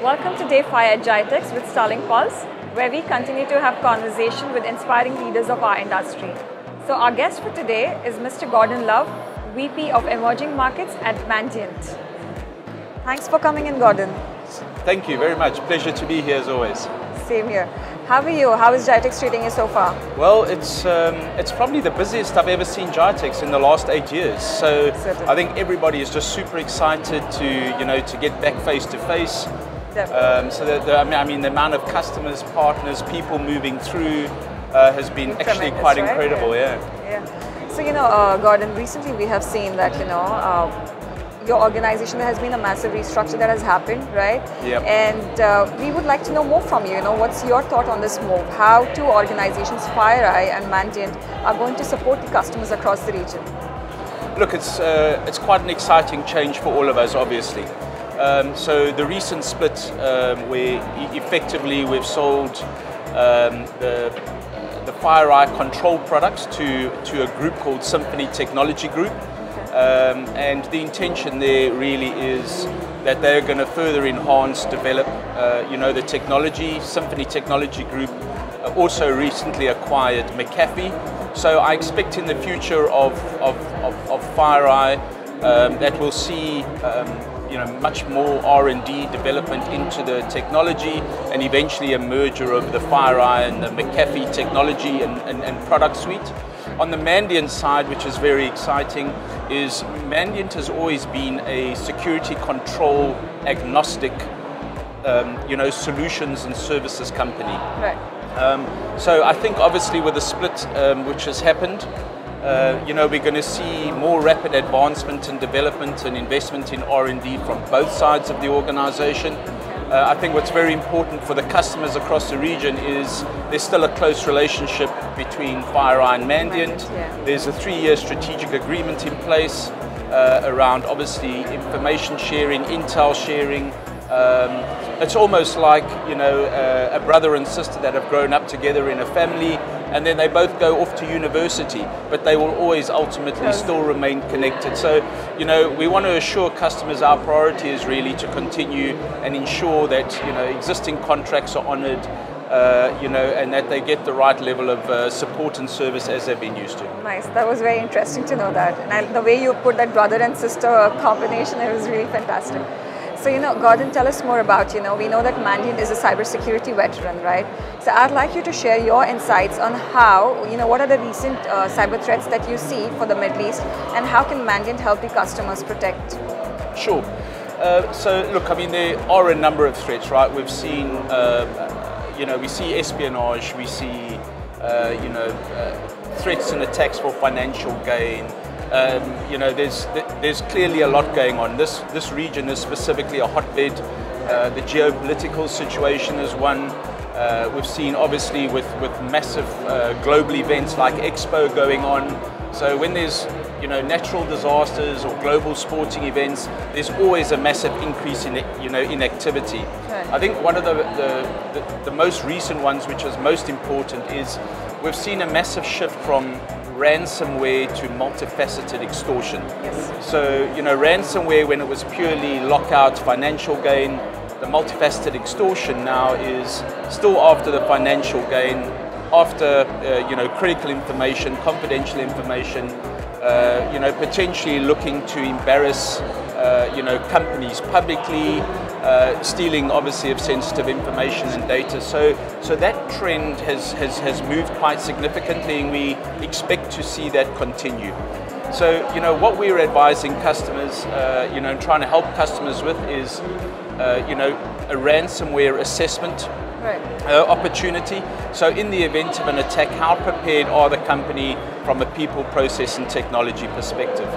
Welcome to Day 5 at GITEX with StarLink Pulse, where we continue to have conversation with inspiring leaders of our industry. So our guest for today is Mr. Gordon Love, VP of Emerging Markets at Mandiant. Thanks for coming in, Gordon. Thank you very much. Pleasure to be here as always. Same here. How are you? How is GITEX treating you so far? Well, it's probably the busiest I've ever seen GITEX in the last 8 years. So Certainly. I think everybody is just super excited to get back face to face. So the amount of customers, partners, people moving through has been actually quite incredible. Right? Yeah. So Gordon, recently we have seen that your organization, there has been a massive restructure that has happened, right? Yep. And we would like to know more from you. What's your thought on this move? How two organizations, FireEye and Mandiant, are going to support the customers across the region? Look, it's quite an exciting change for all of us, obviously. So the recent split, where effectively we've sold the FireEye control products to a group called Symphony Technology Group. And the intention there really is that they're going to further enhance, develop, the technology. Symphony Technology Group also recently acquired McAfee. So I expect in the future of FireEye that we'll see much more R&D development into the technology, and eventually a merger of the FireEye and the McAfee technology and product suite. On the Mandiant side, which is very exciting, is Mandiant has always been a security control agnostic, solutions and services company. Right. So I think obviously with the split which has happened, we're going to see more rapid advancement and development and investment in R&D from both sides of the organization. I think what's very important for the customers across the region is there's still a close relationship between FireEye and Mandiant. Yeah. There's a 3-year strategic agreement in place around obviously information sharing, intel sharing. It's almost like a brother and sister that have grown up together in a family, and then they both go off to university, but they will always ultimately still remain connected. So, we want to assure customers our priority is really to continue and ensure that, existing contracts are honored, and that they get the right level of support and service as they've been used to. Nice. That was very interesting to know that. And the way you put that brother and sister combination, it was really fantastic. So, Gordon, tell us more about, we know that Mandiant is a cybersecurity veteran, right? So I'd like you to share your insights on how, what are the recent cyber threats that you see for the Middle East, and how can Mandiant help the customers protect? Sure. So look, there are a number of threats, right? We've seen, we see espionage, we see, threats and attacks for financial gain. There's clearly a lot going on. This region is specifically a hotbed. The geopolitical situation is one. We've seen obviously with massive global events like Expo going on. So when there's natural disasters or global sporting events, there's always a massive increase in activity. Right. I think one of the most recent ones, which is most important, is we've seen a massive shift from ransomware to multifaceted extortion. Yes. So, ransomware, when it was purely lockout, financial gain, the multifaceted extortion now is still after the financial gain, after, critical information, confidential information, potentially looking to embarrass, companies publicly, stealing obviously of sensitive information and data. So that trend has moved quite significantly, and we expect to see that continue. So what we're advising customers, and trying to help customers with is, a ransomware assessment opportunity. So in the event of an attack, how prepared are the company from a people, process and technology perspective?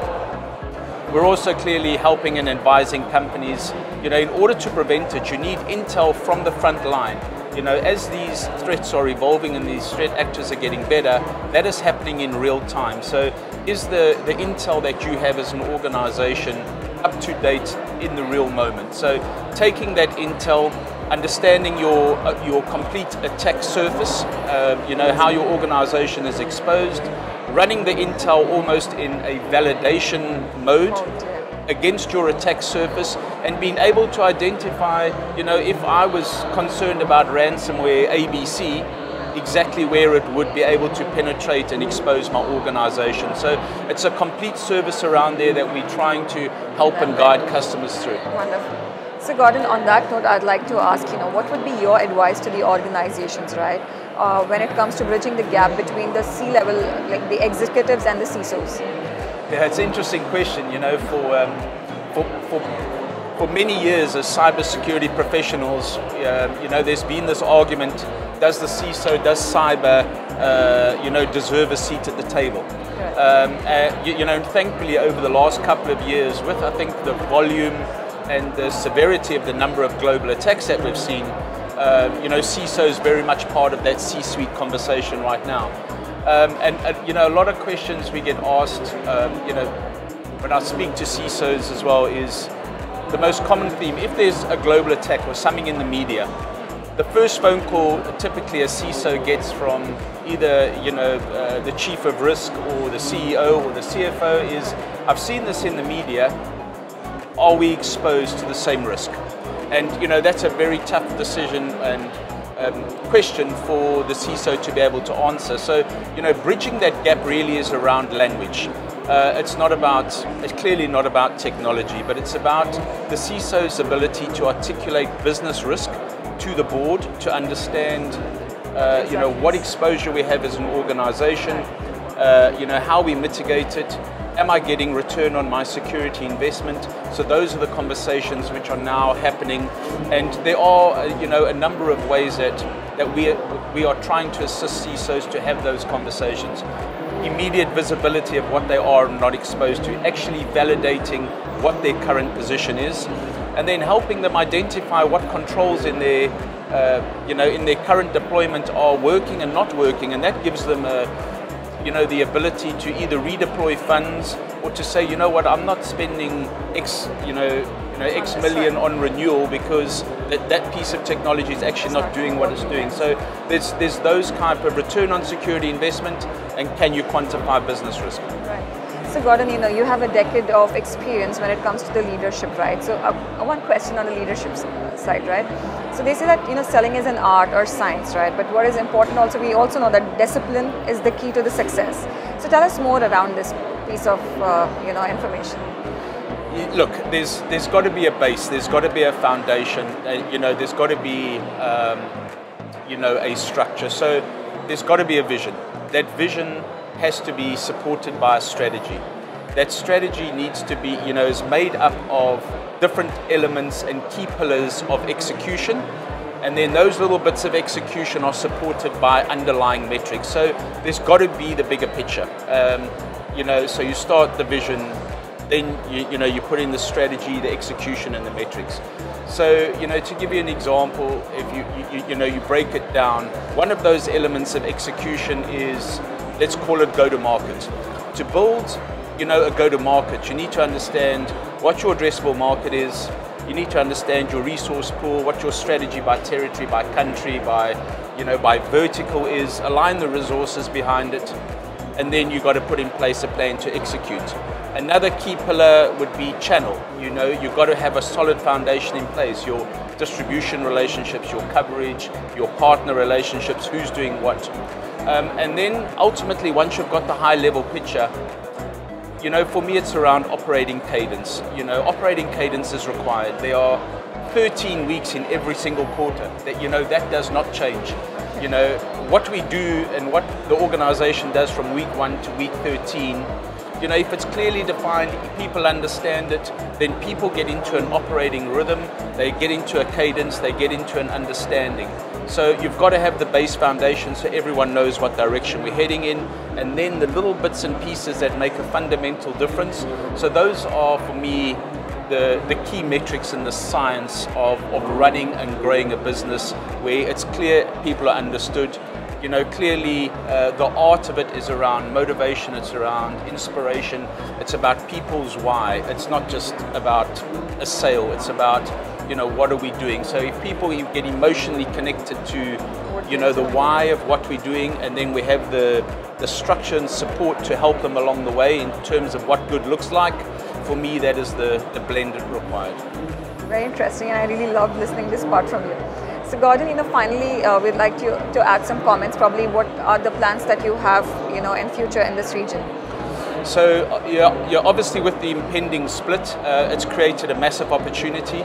We're also clearly helping and advising companies, in order to prevent it, you need intel from the front line. As these threats are evolving and these threat actors are getting better, that is happening in real time. So is the intel that you have as an organization up to date in the real moment? So taking that intel, understanding your complete attack surface, how your organization is exposed, running the intel almost in a validation mode, against your attack surface and being able to identify, if I was concerned about ransomware ABC, exactly where it would be able to penetrate and expose my organization. So it's a complete service around there that we're trying to help and guide customers through. Wonderful. So Gordon, on that note, I'd like to ask, what would be your advice to the organizations, right? When it comes to bridging the gap between the C-level, like the executives and the CISOs? Yeah, it's an interesting question. For many years as cybersecurity professionals, there's been this argument: does the CISO, does cyber, deserve a seat at the table? Right. Thankfully, over the last couple of years, with I think the volume and the severity of the number of global attacks that we've seen, CISO is very much part of that C-suite conversation right now. A lot of questions we get asked, when I speak to CISOs as well, is the most common theme: if there's a global attack or something in the media, the first phone call typically a CISO gets from either the chief of risk or the CEO or the CFO is, I've seen this in the media, are we exposed to the same risk? And that's a very tough decision and question for the CISO to be able to answer. So bridging that gap really is around language. It's clearly not about technology, but it's about the CISO's ability to articulate business risk to the board, to understand what exposure we have as an organization, how we mitigate it. Am I getting return on my security investment? So those are the conversations which are now happening, and there are a number of ways that we are trying to assist CISOs to have those conversations. Immediate visibility of what they are not exposed to, actually validating what their current position is, and then helping them identify what controls in their current deployment are working and not working, and that gives them the ability to either redeploy funds or to say, I'm not spending X million on renewal because that piece of technology is actually not doing what it's doing. So there's those type of return on security investment, and can you quantify business risk? Right. So Gordon, you have a decade of experience when it comes to the leadership, right? So one question on the leadership side, right? So they say that selling is an art or science, right? But what is important also, we also know that discipline is the key to the success. So tell us more around this piece of information. Look, there's got to be a base. There's got to be a foundation. There's got to be a structure. So there's got to be a vision. That vision has to be supported by a strategy. That strategy needs to be, is made up of different elements and key pillars of execution, and then those little bits of execution are supported by underlying metrics. So there's got to be the bigger picture. So you start the vision, then you put in the strategy, the execution, and the metrics. So to give you an example, if you break it down, one of those elements of execution is, let's call it go-to-market. To build a go-to-market, you need to understand what your addressable market is. You need to understand your resource pool, what your strategy by territory, by country, by vertical is, align the resources behind it, and then you've got to put in place a plan to execute. Another key pillar would be channel. You've got to have a solid foundation in place, your distribution relationships, your coverage, your partner relationships, who's doing what. And then ultimately, once you've got the high level picture, for me it's around operating cadence. Operating cadence is required. There are 13 weeks in every single quarter that does not change. What we do and what the organization does from week 1 to week 13, if it's clearly defined, people understand it, then people get into an operating rhythm, they get into a cadence, they get into an understanding. So you've got to have the base foundation so everyone knows what direction we're heading in, and then the little bits and pieces that make a fundamental difference. So those are, for me, the key metrics in the science of running and growing a business, where it's clear people are understood. Clearly the art of it is around motivation, it's around inspiration, it's about people's why. It's not just about a sale, it's about, what are we doing? So if people get emotionally connected to, the why of what we're doing, and then we have the structure and support to help them along the way in terms of what good looks like. for me, that is the blend required. Very interesting, and I really loved listening this part from you. So Gordon, finally, we'd like to add some comments. Probably, what are the plans that you have, in future in this region? So, obviously with the impending split, it's created a massive opportunity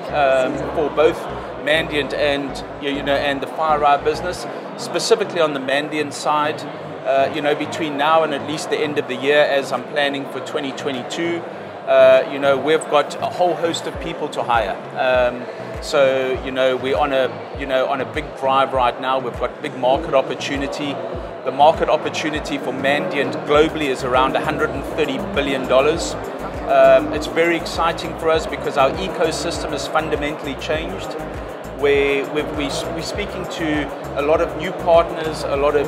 for both Mandiant and and the FireEye business. Specifically on the Mandiant side, between now and at least the end of the year, as I'm planning for 2022, we've got a whole host of people to hire. So we're on a big drive right now. We've got big market opportunity. The market opportunity for Mandiant globally is around $130 billion. It's very exciting for us because our ecosystem has fundamentally changed. We're speaking to a lot of new partners, a lot of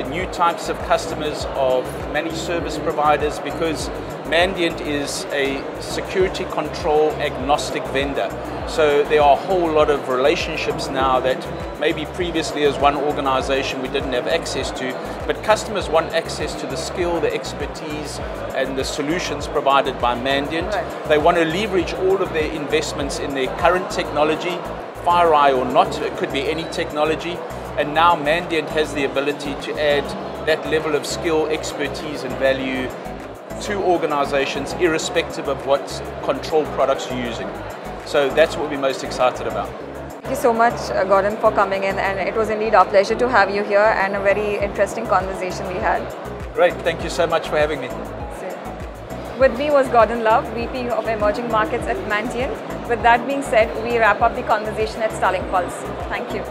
new types of customers of managed service providers, because Mandiant is a security control agnostic vendor. So there are a whole lot of relationships now that maybe previously as one organization we didn't have access to, but customers want access to the skill, the expertise, and the solutions provided by Mandiant. Right. They want to leverage all of their investments in their current technology, FireEye or not, it could be any technology, and now Mandiant has the ability to add that level of skill, expertise and value to organizations irrespective of what control products you're using. So that's what we're most excited about. Thank you so much, Gordon, for coming in, and it was indeed our pleasure to have you here and a very interesting conversation we had. Great, thank you so much for having me. With me was Gordon Love, VP of Emerging Markets at Mandiant. With that being said, we wrap up the conversation at StarLink Pulse. Thank you.